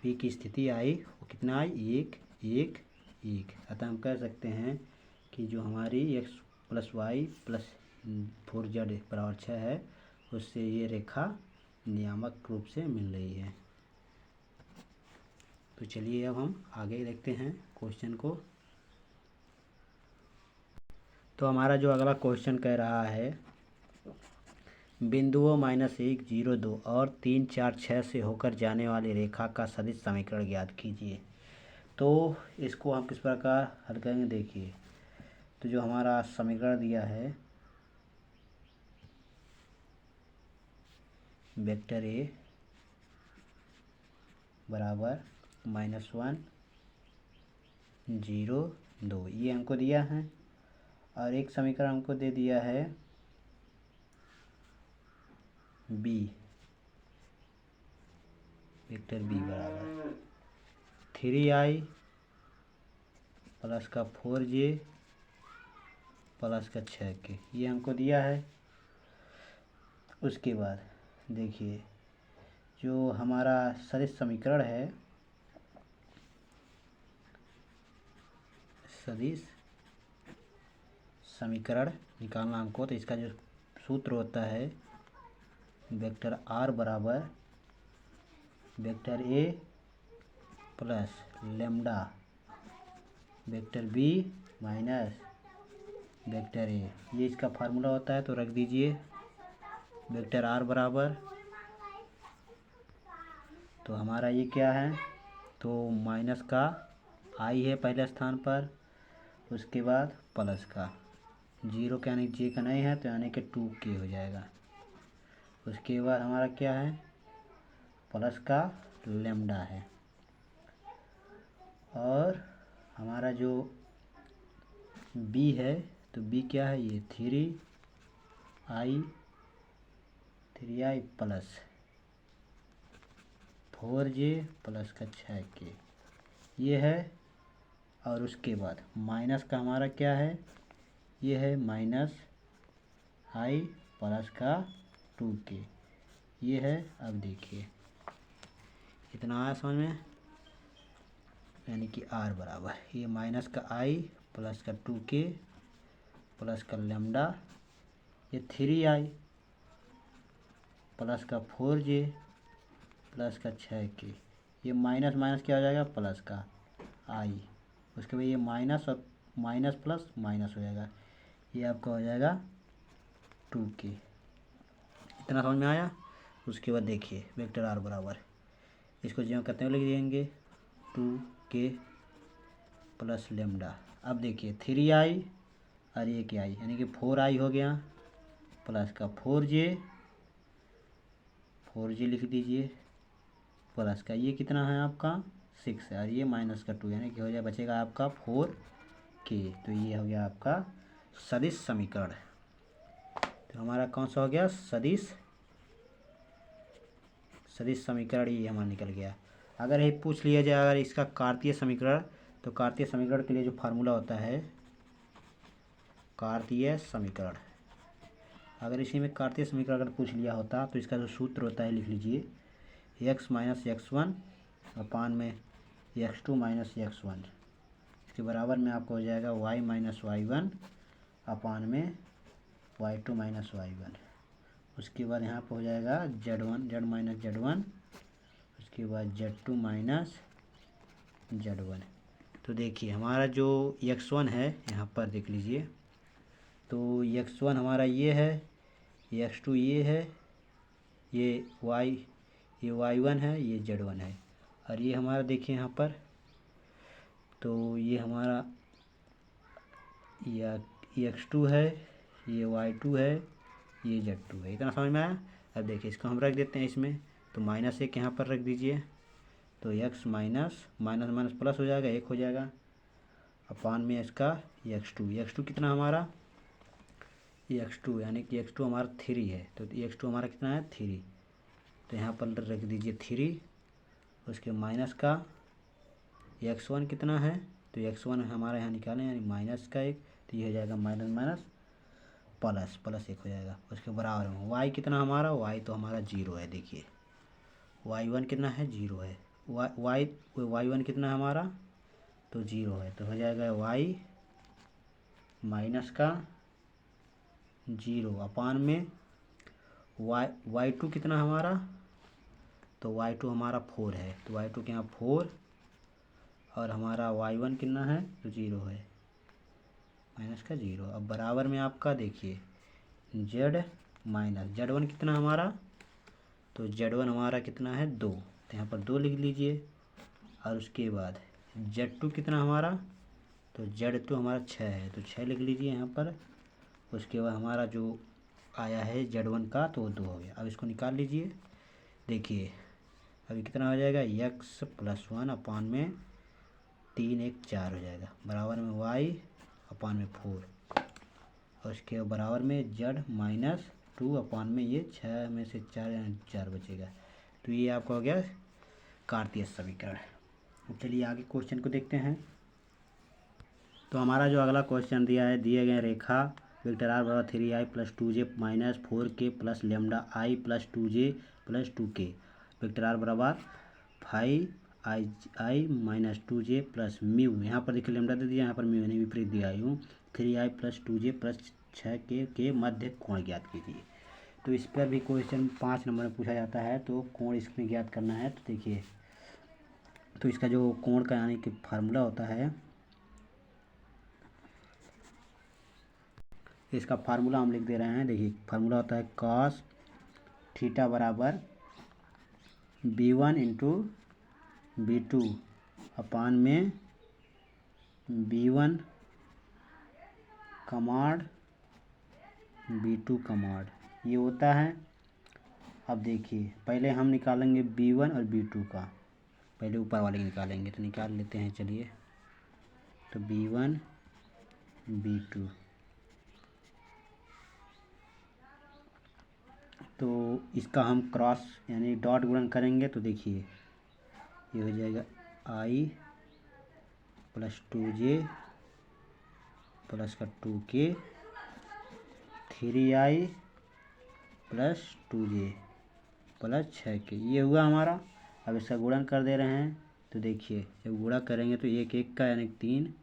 पी की स्थिति आई वो कितना आई, 1 1 1। अतः हम कह सकते हैं कि जो हमारी x + y + 4z बराबर 6 है, उससे ये रेखा नियामक रूप से मिल रही है। तो चलिए अब हम आगे देखते हैं क्वेश्चन को। तो हमारा जो अगला क्वेश्चन कह रहा है, बिंदुओं -1 0 2 और 3 4 6 से होकर जाने वाली रेखा का सदिश समीकरण ज्ञात कीजिए। तो इसको हम किस प्रकार हल करेंगे, देखिए। तो जो हमारा समीकरण दिया है, वेक्टर ए बराबर -1 0 2, ये हमको दिया है। और एक समीकरण हमको दे दिया है बी, वेक्टर बी बराबर 3i + 4j + 6k, ये हमको दिया है। उसके बाद देखिए जो हमारा सदिश समीकरण है, सदिश समीकरण निकालना हमको, तो इसका जो सूत्र होता है, वेक्टर r बराबर vector a plus lambda vector b minus vector a, ये इसका फार्मूला होता है। तो रख दीजिए वेक्टर r बराबर, तो हमारा ये क्या है, तो माइनस का i है पहले स्थान पर, उसके बाद प्लस का 0 का यानी j का नहीं है, तो यानी कि 2k हो जाएगा। उसके बाद हमारा क्या है, प्लस का लेम्डा है। और हमारा जो b है, तो b क्या है, ये 3i प्लस 4j + 6k, ये है। और उसके बाद माइनस का हमारा क्या है, ये है -i प्लस का 2k, ये है। अब देखिए कितना आया समझ में, यानी कि r बराबर ये माइनस का i प्लस का 2k प्लस का लेम्डा, ये 3i प्लस का 4j प्लस का 6k, ये माइनस माइनस क्या हो जाएगा, प्लस का i। उसके बाद ये माइनस और माइनस प्लस माइनस हो जाएगा, ये आपका हो जाएगा 2k। इतना समझ में आया। उसके बाद देखिए वेक्टर r बराबर, इसको जो करते हुए लिख देंगे 2k प्लस लेम्डा। अब देखिए 3i और ये क्या आई, यानी कि 4i हो गया, प्लस का 4j लिख दीजिए, प्लस का ये कितना है आपका 6 है, और ये माइनस का 2, यानी कि हो जाए बचेगा आपका 4k। तो ये हो गया आपका सदिश समीकरण। तो हमारा कौन सा हो गया, सदिश समीकरण, ये हमारा निकल गया। अगर ये पूछ लिया जाए अगर इसका कार्तीय समीकरण, तो कार्तीय समीकरण के लिए जो फार्मूला होता है, कार्तीय समीकरण, अगर इसी में कार्तीय समीकरण अगर पूछ लिया होता, तो इसका जो सूत्र होता है लिख लीजिए, x - x1 अपान में x2 - x1, इसके बराबर में आपको हो जाएगा y - y1 अपान में y2 - y1। उसके बाद यहाँ पर हो जाएगा z1 z - z1, उसके बाद z2 - z1। तो देखिए हमारा जो x1 है यहाँ पर देख लीजिए, तो x1 हमारा ये है, x2 ये है, ये y1 है, ये z1 है। और ये हमारा देखिए यहाँ पर, तो ये हमारा ये x2 है, ये y2 है, ये z2 है। इतना समझ में आया। अब देखिए इसको हम रख देते हैं इसमें, तो -1 यहाँ पर रख दीजिए, तो x माइनस माइनस प्लस हो जाएगा, 1 हो जाएगा, अपान में इसका x2 कितना हमारा, x2 यानी कि x2 हमारा 3 है, तो x2 हमारा कितना है 3, तो यहाँ पर रख दीजिए 3, उसके माइनस का x1 कितना है, तो x1 हमारा यहाँ निकालें, यानी माइनस का 1, तो ये हो जाएगा माइनस माइनस प्लस 1 हो जाएगा। उसके बराबर में y कितना हमारा, y तो हमारा 0 है। देखिए y1 कितना है, 0 है, y1 कितना है हमारा, तो 0 है, तो हो जाएगा y माइनस का 0 अपान में y2 कितना हमारा, तो y2 हमारा 4 है, तो y2 के यहाँ 4 और हमारा y1 कितना है, तो 0 है, माइनस का 0। अब बराबर में आपका देखिए z माइनस z1 कितना हमारा, तो z1 हमारा कितना है 2, तो यहाँ पर 2 लिख लीजिए। और उसके बाद z2 कितना हमारा, तो z2 हमारा 6 है, तो 6 लिख लीजिए यहाँ पर। उसके बाद हमारा जो आया है z1 का, तो वो 2 हो गया। अब इसको निकाल लीजिए, देखिए अभी कितना हो जाएगा, x + 1 अपान में 3 1 4 हो जाएगा, बराबर में y अपान में 4, और उसके बराबर में z माइनस 2 अपान में ये 6 में से 4 बचेगा। तो ये आपका हो गया कार्तीय समीकरण। चलिए आगे क्वेश्चन को देखते हैं। तो हमारा जो अगला क्वेश्चन दिया है, दिए गए रेखा वेक्टर r बराबर 3i + 2j - 4k + λi + 2j + 2k vector r बराबर 5i - 2j + म्यू, यहाँ पर देखिए लैम्डा दे दिया, यहाँ पर म्यू यानी विपरीत दिया हूँ, 3i + 2j + 6k के मध्य कोण ज्ञात कीजिए। तो इस पर भी क्वेश्चन 5 नंबर में पूछा जाता है, तो कोण इसमें ज्ञात करना है। तो देखिए, तो इसका जो कोण का यानी कि फार्मूला होता है, इसका फार्मूला हम लिख दे रहे हैं। देखिए फार्मूला होता है cos थीटा बराबर b1 × b2 अपान में b1 का मॉड b2 का मॉड, ये होता है। अब देखिए पहले हम निकालेंगे b1 और b2 का, पहले ऊपर वाले निकालेंगे, तो निकाल लेते हैं चलिए। तो b1 b2, तो इसका हम क्रॉस यानी डॉट गुणन करेंगे, तो देखिए ये हो जाएगा i + 2j प्लस का 2k 3i + 2j + 6k, ये हुआ हमारा। अब इसका गुणन कर दे रहे हैं, तो देखिए जब गुणा करेंगे तो 1 1 का यानी 3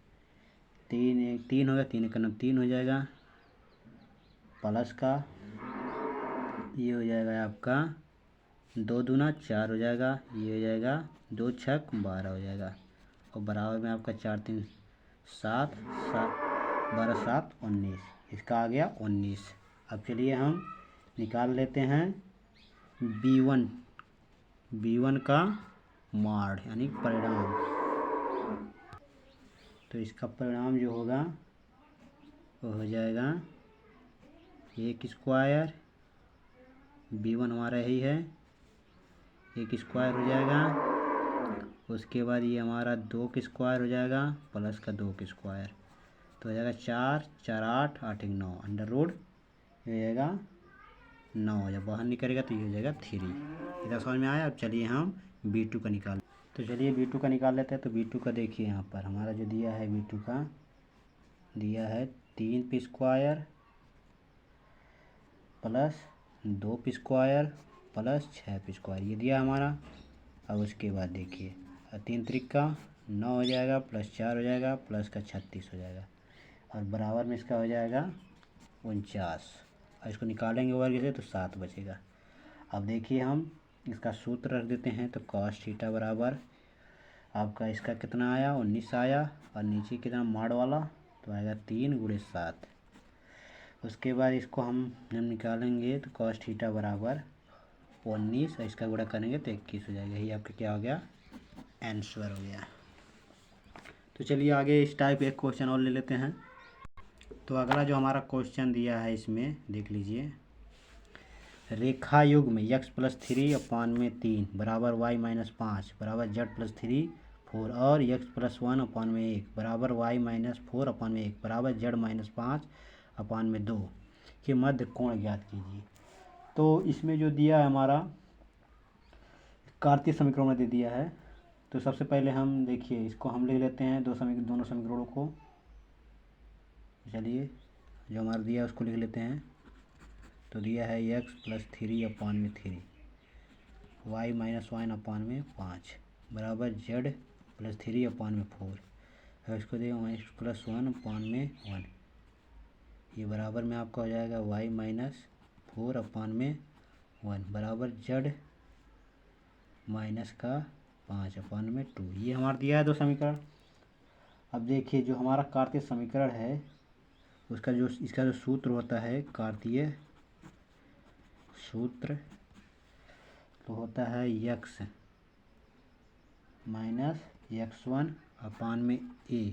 3 होगा, 3 का 3 हो जाएगा, प्लस का ये हो जाएगा आपका 2 दूना 4 हो जाएगा, ये हो जाएगा 2 छक 12 हो जाएगा, और बराबर में आपका 4 3 7 12 7 19, इसका आ गया 19। अब चलिए हम निकाल लेते हैं b1 का मॉड यानी परिणाम। तो इसका परिणाम जो होगा वो हो जाएगा 1 स्क्वायर, b1 हमारा यही है, 1 स्क्वायर हो जाएगा। उसके बाद ये हमारा 2 का स्क्वायर हो जाएगा, प्लस का 2 का स्क्वायर, तो हो जाएगा 4 4 8 8 1 9 अंडर रूट, ये हो जाएगा 9, जब बाहर निकलेगा तो ये हो जाएगा 3। इधर समझ में आया। अब चलिए हम b2 का निकाल, तो चलिए b2 का निकाल लेते हैं। तो b2 का देखिए यहाँ पर हमारा जो दिया है, b2 का दिया है 3 का स्क्वायर प्लस 2 का स्क्वायर प्लस 6 का स्क्वायर, ये दिया हमारा। अब उसके बाद देखिए 3 3 का 9 हो जाएगा, प्लस 4 हो जाएगा, प्लस का 36 हो जाएगा, और बराबर में इसका हो जाएगा 49, और इसको निकालेंगे वर्ग से तो 7 बचेगा। अब देखिए हम इसका सूत्र रख देते हैं। तो cos थीटा बराबर आपका इसका कितना आया, 19 आया, और नीचे कितना मॉड वाला, तो आएगा 3 × 7। उसके बाद इसको हम निकालेंगे, तो cos थीटा बराबर 19, और इसका गुणा करेंगे तो 21 हो जाएगा। यही आपका क्या हो गया, आंसर हो गया। तो चलिए आगे इस टाइप एक क्वेश्चन और ले लेते हैं। तो अगला जो हमारा क्वेश्चन दिया है, इसमें देख लीजिए, रेखा युग में x + 3 अपान में 3 बराबर y - 5 बराबर z + 3 4 और x + 1 अपान में 1 बराबर y - 4 अपान में 1 बराबर z - 5 अपान में 2 के मध्य कोण ज्ञात कीजिए। तो इसमें जो दिया है हमारा कार्तीय समीकरण में दे दिया है। तो सबसे पहले हम देखिए इसको हम ले लेते हैं दोनों समीकरणों को। चलिए जो हमारा दिया है उसको लिख लेते हैं। तो दिया है x + 3 अपान में 3 y - 1 अपान में 5 बराबर जेड प्लस 3/4। अब इसको देखिए वाई प्लस 1/1, ये बराबर में आपका हो जाएगा वाई माइनस 4/1 बराबर जेड माइनस का 5/2। ये हमारा दिया है दो समीकरण। अब देखिए जो हमारा कार्तीय समीकरण है उसका जो इसका जो सूत्र होता है कार्तीय सूत्र तो होता है यक्स माइनस x1/a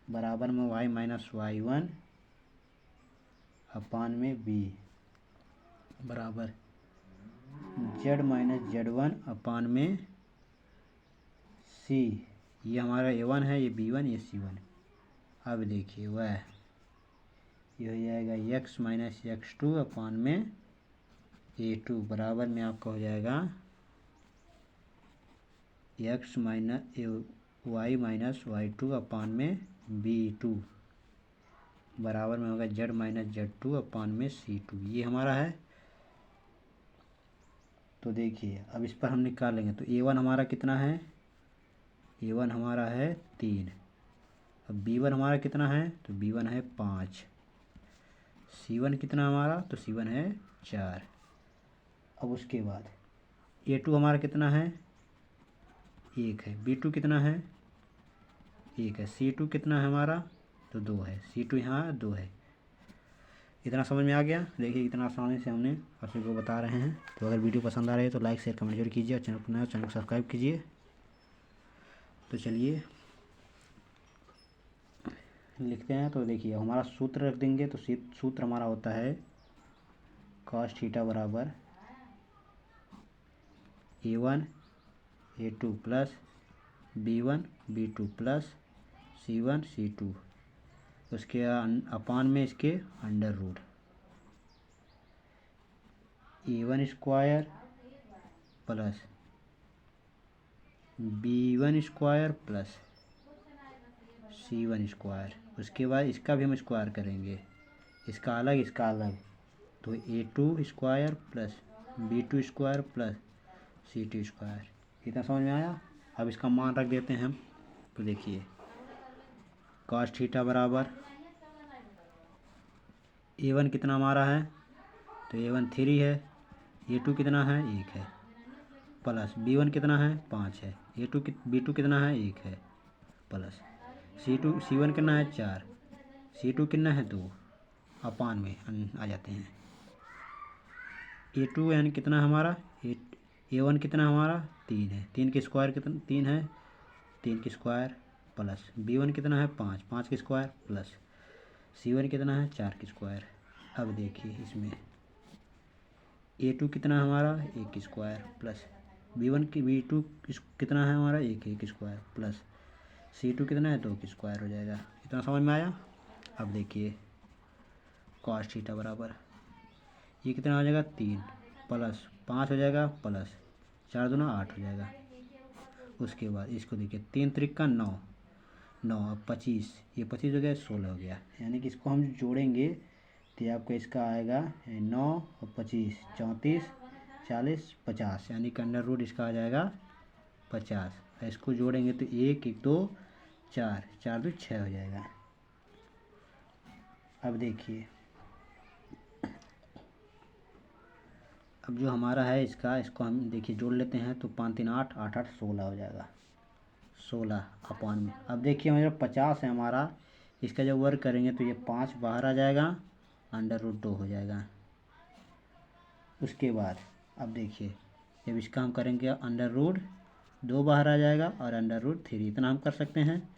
बराबर में y माइनस y1/b बराबर z माइनस z1/c। ये हमारा a1 है, ये b1, ये c1। अब देखिए वह ये हो जाएगा x माइनस x2/a2 बराबर में आपका हो जाएगा x minus y minus y2/b2 बराबर में होगा z माइनस z2/c2। ये हमारा है। तो देखिए अब इस पर हम निकालेंगे तो a1 हमारा कितना है, a1 हमारा है 3। अब b1 हमारा कितना है तो b1 है 5। c1 कितना हमारा तो c1 है 4। अब उसके बाद a2 हमारा कितना है 1 है, b2 कितना है 1 है, c2 कितना है हमारा तो 2 है, c2 यहाँ 2 है। इतना समझ में आ गया। देखिए इतना आसानी से हमने आप सभी को बता रहे हैं। तो अगर वीडियो पसंद आ रही है तो लाइक शेयर कमेंट जरूर कीजिए और चैनल पर नए हो चैनल को सब्सक्राइब कीजिए। तो चलिए लिखते हैं। तो देखिए हमारा सूत्र रख देंगे तो सूत्र हमारा होता है cos थीटा बराबर a1 a2 plus b1 b2 plus c1 c2 उसके अपान में इसके under root a1 square plus b1 square plus c1 square. उसके बाद इसका भी हम स्क्वायर करेंगे, इसका अलग इसका अलग। तो a2 square plus b2 square plus c2 square. इतना समझ में आया। अब इसका मान रख देते हैं हम। तो देखिए cos थीटा बराबर a1 कितना हमारा है तो a1 3 है, a2 कितना है 1 है, प्लस b1 कितना है 5 है, b2 कितना है 1 है, प्लस c1 कितना है 4, c2 कितना है 2 अपान में आ जाते हैं। a2 यानी कितना हमारा a1 कितना हमारा 3 है, 3 के स्क्वायर कितना 3 है, 3 के स्क्वायर प्लस b1 कितना है 5, 5 के स्क्वायर प्लस c1 कितना है 4 के स्क्वायर। अब देखिए इसमें a2 कितना है हमारा 1 के स्क्वायर प्लस b2 कितना है हमारा 1 के स्क्वायर प्लस c2 कितना है 2 के स्क्वायर हो जाएगा। इतना समझ में आया। अब देखिए cos थीटा बराबर ये कितना हो जाएगा 3 प्लस 5 हो जाएगा प्लस 4 दूना 8 हो जाएगा। उसके बाद इसको देखिए 3 त्रिका 9 अब 25, ये 25 हो गया 16 हो गया। यानी कि इसको हम जोड़ेंगे तो आपको इसका आएगा 9 और 25 34 40 50 यानी कि अंडर रूट इसका आ जाएगा 50। इसको जोड़ेंगे तो 1 1 2 4 4 2 6 हो जाएगा। अब देखिए अब जो हमारा है इसको हम देखिए जोड़ लेते हैं तो 5 3 8 8 8 16 हो जाएगा 16 अपान में। अब देखिए हमारा 50 है हमारा, इसका जब वर्ग करेंगे तो ये 5 बाहर आ जाएगा, अंडर रूट 2 हो जाएगा। उसके बाद अब देखिए जब इसका हम करेंगे अंडर रूट 2 बाहर आ जाएगा और अंडर रूट 3, इतना हम कर सकते हैं।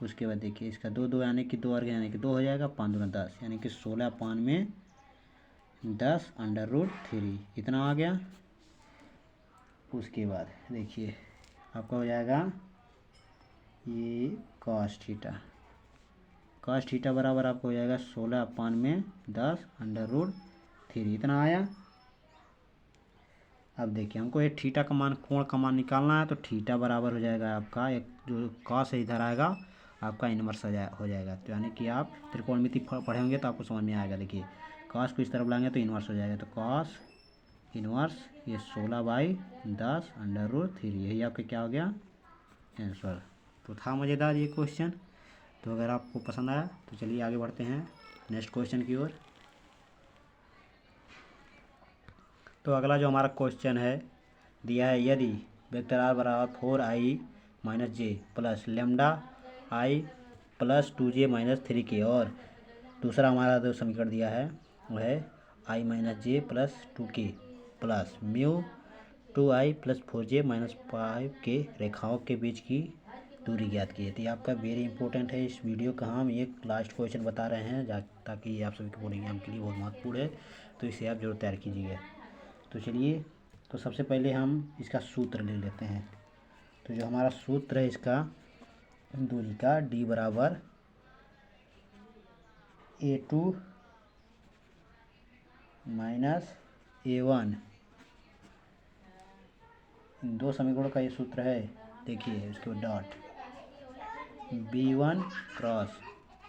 उसके बाद देखिए इसका 2 2 यानी कि 2 वर्ग यानी कि 2 हो जाएगा, 5 दूना 10 यानी कि 16 अपान में 10 अंडर रूट 3 इतना आ गया। उसके बाद देखिए आपका हो जाएगा ये cos थीटा बराबर आपको हो जाएगा 16 अपान में 10 अंडर रूट 3 इतना आया। अब देखिए हमको ये थीटा का मान कोण का मान निकालना है तो थीटा बराबर हो जाएगा आपका एक जो cos है इधर आएगा आपका इन्वर्स हो जाएगा। तो यानी कि आप त्रिकोणमिति पढ़े होंगे तो आपको समझ में आएगा। देखिए cos को इस तरफ लाएंगे तो इन्वर्स हो जाएगा, तो cos इनवर्स ये 16/10√3, यही आपका क्या हो गया आंसर। तो था मज़ेदार ये क्वेश्चन। तो अगर आपको पसंद आया तो चलिए आगे बढ़ते हैं नेक्स्ट क्वेश्चन की ओर। तो अगला जो हमारा क्वेश्चन है दिया है, यदि वेक्टर आर बराबर 4i-j plus lambda I plus 2j minus 3k, और दूसरा हमारा जो समीकरण दिया है वो है i-j plus 2k plus mu 2i plus 4j minus 5k रेखाओं के बीच की दूरी ज्ञात की है। तो ये आपका वेरी इंपॉर्टेंट है। इस वीडियो का हम एक लास्ट क्वेश्चन बता रहे हैं ताकि ये आप सभी के बोर्ड एग्जाम के लिए बहुत महत्वपूर्ण है, तो इसे आप जरूर तैयार कीजिएगा। तो चलिए, तो सबसे पहले हम इसका सूत्र ले लेते हैं। तो जो हमारा सूत्र है इसका दूरी का, d बराबर a2 माइनस a1, इन दो समीकरणों का ये सूत्र है। देखिए उसके बाद डॉट b1 क्रॉस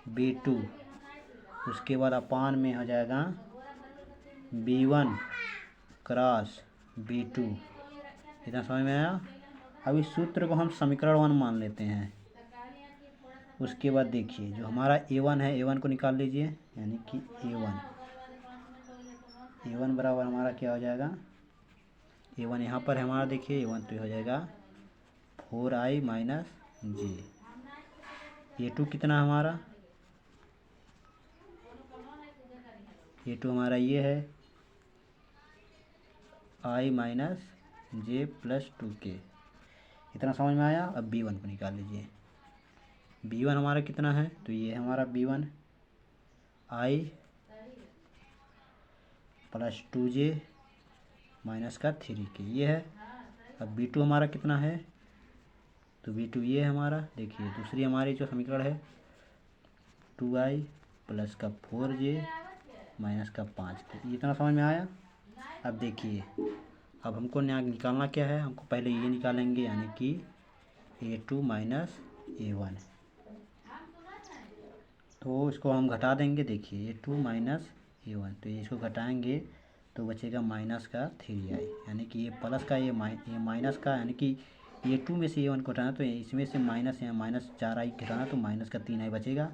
b2, उसके बाद अपान में हो जाएगा b1 क्रॉस b2। इतना समझ में आया। अब इस सूत्र को हम समीकरण 1 मान लेते हैं। उसके बाद देखिए जो हमारा a1 है, a1 को निकाल लीजिए, यानी कि a1 बराबर हमारा क्या हो जाएगा, a1 यहाँ पर है हमारा, देखिए a1 तो हो जाएगा 4i-j। a2 कितना हमारा, a2 हमारा ये है i-j प्लस 2k। इतना समझ में आया। अब b1 को निकाल लीजिए। b1 हमारा कितना है, तो ये हमारा b1 i plus 2j minus का 3k ये है। अब b2 हमारा कितना है, तो b2 ये है हमारा, देखिए दूसरी हमारी जो समीकरण है 2i प्लस का 4j माइनस का 5k। इतना समझ में आया। अब देखिए, अब हमको निकालना क्या है, हमको पहले ये निकालेंगे, यानी कि a2 माइनस a1, तो इसको हम घटा देंगे। देखिए a2 माइनस a1, तो ये इसको घटाएंगे तो बचेगा माइनस का 3i, यानी कि ये प्लस का ये माइनस का, यानी कि a2 में से a1 को घटाना, तो इसमें से माइनस या माइनस 4i घटाना, तो माइनस का 3i बचेगा।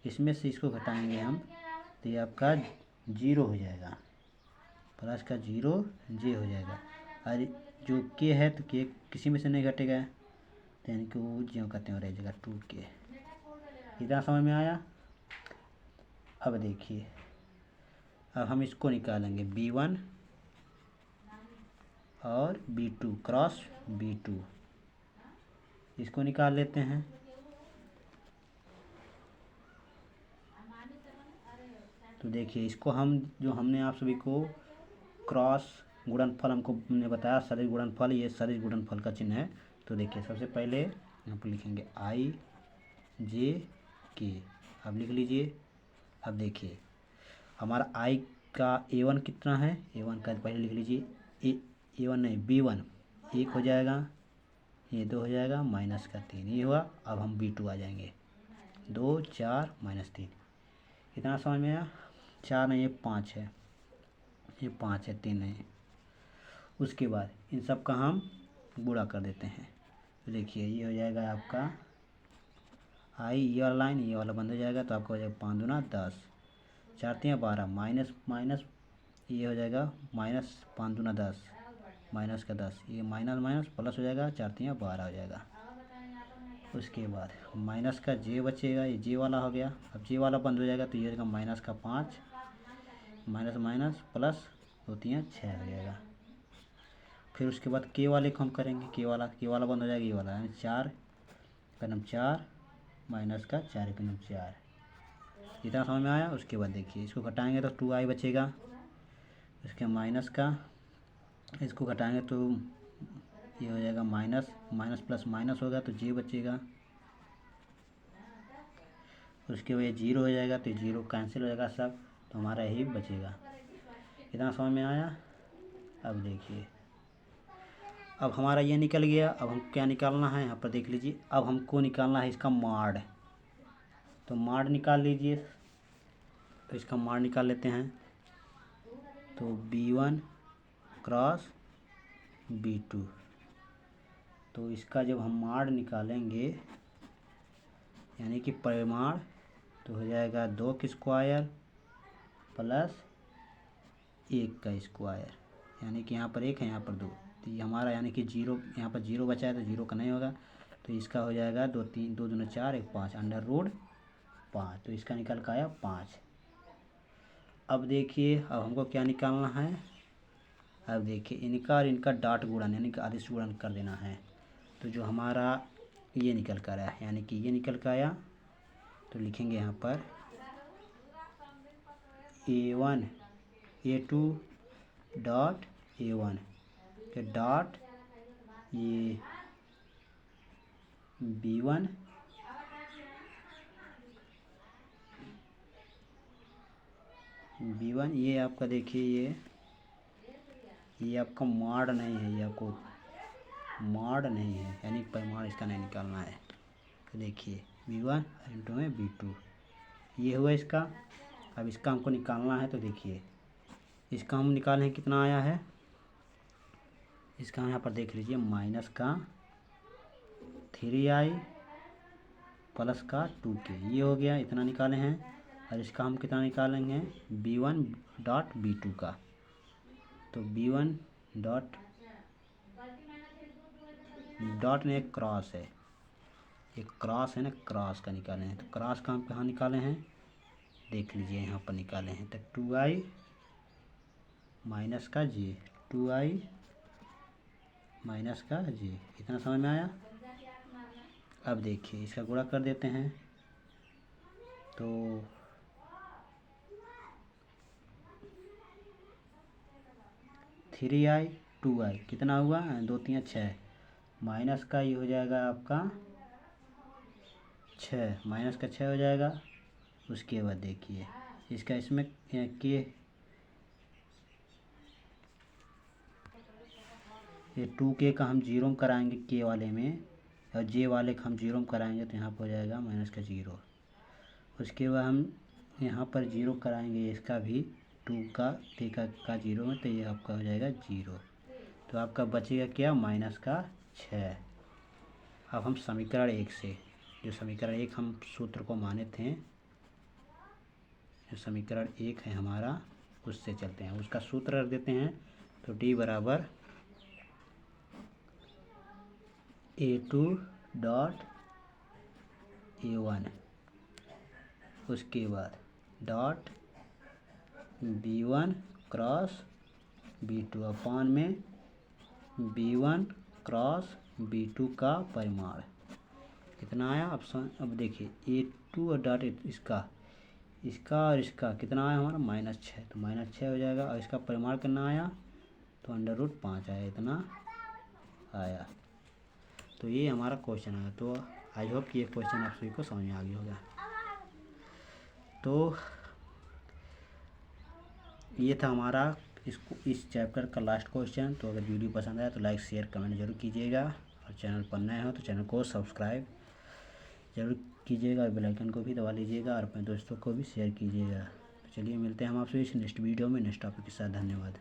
इसमें से इसको घटाएंगे हम, तो ये आपका 0 हो जाएगा, प्लस का 0j हो जाएगा। और जो k है तो k किसी में से नहीं घटेगा, तो यानी कि वो ज्यों करते हैं रह जाएगा 2k। इतना समझ में आया। अब देखिए, अब हम इसको निकालेंगे b1 और b2 क्रॉस b2, इसको निकाल लेते हैं। तो देखिए इसको हम, जो हमने आप सभी को क्रॉस गुणनफल हमने बताया, सदिश गुणनफल, ये सदिश गुणनफल का चिन्ह है। तो देखिए सबसे पहले यहाँ पर लिखेंगे i-j-k, अब लिख लीजिए। अब देखिए हमारा i का a1 कितना है, a1 का पहले लिख लीजिए, a1 नहीं b1 1 हो जाएगा, ये 2 हो जाएगा, माइनस का 3 ये हुआ। अब हम b2 आ जाएंगे, 2 4 माइनस 3। इतना समझ में आया। 4 नहीं, ये 5 है, ये 5 है, 3 नहीं। उसके बाद इन सब का हम गुणा कर देते हैं। तो देखिए ये हो जाएगा आपका आई, ये वाला लाइन ये वाला बंद हो जाएगा, तो आपका हो जाएगा 5 दूना 10, 4 3 12, माइनस माइनस ये हो जाएगा माइनस 5 दूना 10, माइनस का 10, ये माइनस माइनस प्लस हो जाएगा, 4 3 12 हो जाएगा। उसके बाद माइनस का j बचेगा, ये j वाला हो गया। अब j वाला बंद हो जाएगा, तो ये हो जाएगा माइनस का 5, माइनस माइनस प्लस 2 3 6 हो जाएगा। फिर उसके बाद k वाले को हम करेंगे, k वाला बंद हो जाएगा, ये वाला यानी 4 का नाम 4 माइनस का 4 का नाम 4। इतना समझ में आया। उसके बाद देखिए इसको घटाएंगे तो 2i बचेगा, इसके माइनस का, इसको घटाएंगे तो ये हो जाएगा माइनस, माइनस प्लस माइनस होगा तो j बचेगा। उसके बाद 0 हो जाएगा, तो 0 कैंसिल हो जाएगा सब, तो हमारा यही बचेगा। इतना समझ में आया। अब देखिए, अब हमारा ये निकल गया। अब हम क्या निकालना है, यहाँ पर देख लीजिए। अब हमको निकालना है इसका माड, तो माड निकाल लीजिए। तो इसका माड निकाल लेते हैं, तो b1 क्रॉस B2। तो इसका जब हम माड निकालेंगे यानी कि परिमाण, तो हो जाएगा 2 का स्क्वायर प्लस 1 का स्क्वायर, यानी कि यहाँ पर 1 है यहाँ पर 2, तो ये हमारा यानी कि 0, यहाँ पर 0 बचा है तो 0 का नहीं होगा, तो इसका हो जाएगा 2 3 2 दूना 4 1 5 अंडर रूट 5, तो इसका निकल का आया 5। अब देखिए अब हमको क्या निकालना है, अब देखिए इनका और इनका डॉट गुणन यानी कि आदेश गुणन कर देना है। तो जो हमारा ये निकल कर आया यानी कि ये निकल कर आया, तो लिखेंगे यहाँ पर A1 A2 डॉट A1 के डॉट ये B1 ये आपका देखिए ये आपका माड नहीं है, ये आपको माड नहीं है यानी परिमाण इसका नहीं निकालना है। तो देखिए B1 इंटू में B2 ये हुआ इसका। अब इसका हमको निकालना है, तो देखिए इसका हम निकालें कितना आया है, इसका हम यहाँ पर देख लीजिए माइनस का 3i प्लस का 2k, ये हो गया, इतना निकाले हैं। और इसका हम कितना निकालेंगे B1 डॉट B2 का, तो B1 डॉट में एक क्रॉस है, एक क्रॉस है ना, क्रॉस का निकाले हैं। तो क्रॉस का हम कहाँ निकाले हैं, देख लीजिए यहाँ पर निकाले हैं, तो 2i माइनस का j, 2i माइनस का j, इतना समझ में आया। अब देखिए इसका गुणा कर देते हैं, तो 3i 2i कितना हुआ 2 3 6, माइनस का ये हो जाएगा आपका 6, माइनस का 6 हो जाएगा। उसके बाद देखिए इसका इसमें के ये 2k का हम 0 में कराएंगे के वाले में, और जे वाले का हम 0 में कराएंगे, तो यहाँ पर हो जाएगा माइनस का 0। उसके बाद हम यहाँ पर 0 कराएंगे इसका भी 2 का के का 0 में, तो ये आपका हो जाएगा 0। तो आपका बचेगा क्या माइनस का 6। अब हम समीकरण 1 से, जो समीकरण 1 हम सूत्र को माने थे, जो समीकरण 1 है हमारा उससे चलते हैं, उसका सूत्र रख देते हैं। तो D बराबर A2 डॉट A1, उसके बाद डॉट B1 क्रॉस B2 अपान में B1 क्रॉस B2 का परिमाण कितना आया ऑप्शन। अब देखिए A2 और डॉट इसका और इसका कितना आया हमारा -6, तो -6 हो जाएगा। और इसका परिमाण कितना आया, तो अंडर रूट 5 आया, इतना आया। तो ये हमारा क्वेश्चन है। तो आई होप कि ये क्वेश्चन आप सभी को समझ में आ गया होगा। तो ये था हमारा इस चैप्टर का लास्ट क्वेश्चन। तो अगर वीडियो पसंद आया तो लाइक शेयर कमेंट जरूर कीजिएगा, और चैनल पर नए हो तो चैनल को सब्सक्राइब जरूर कीजिएगा, और बेल आइकन को भी दबा लीजिएगा, और अपने दोस्तों को भी शेयर कीजिएगा। तो चलिए मिलते हैं हम आपसे इस नेक्स्ट वीडियो में नेक्स्ट टॉपिक के साथ। धन्यवाद।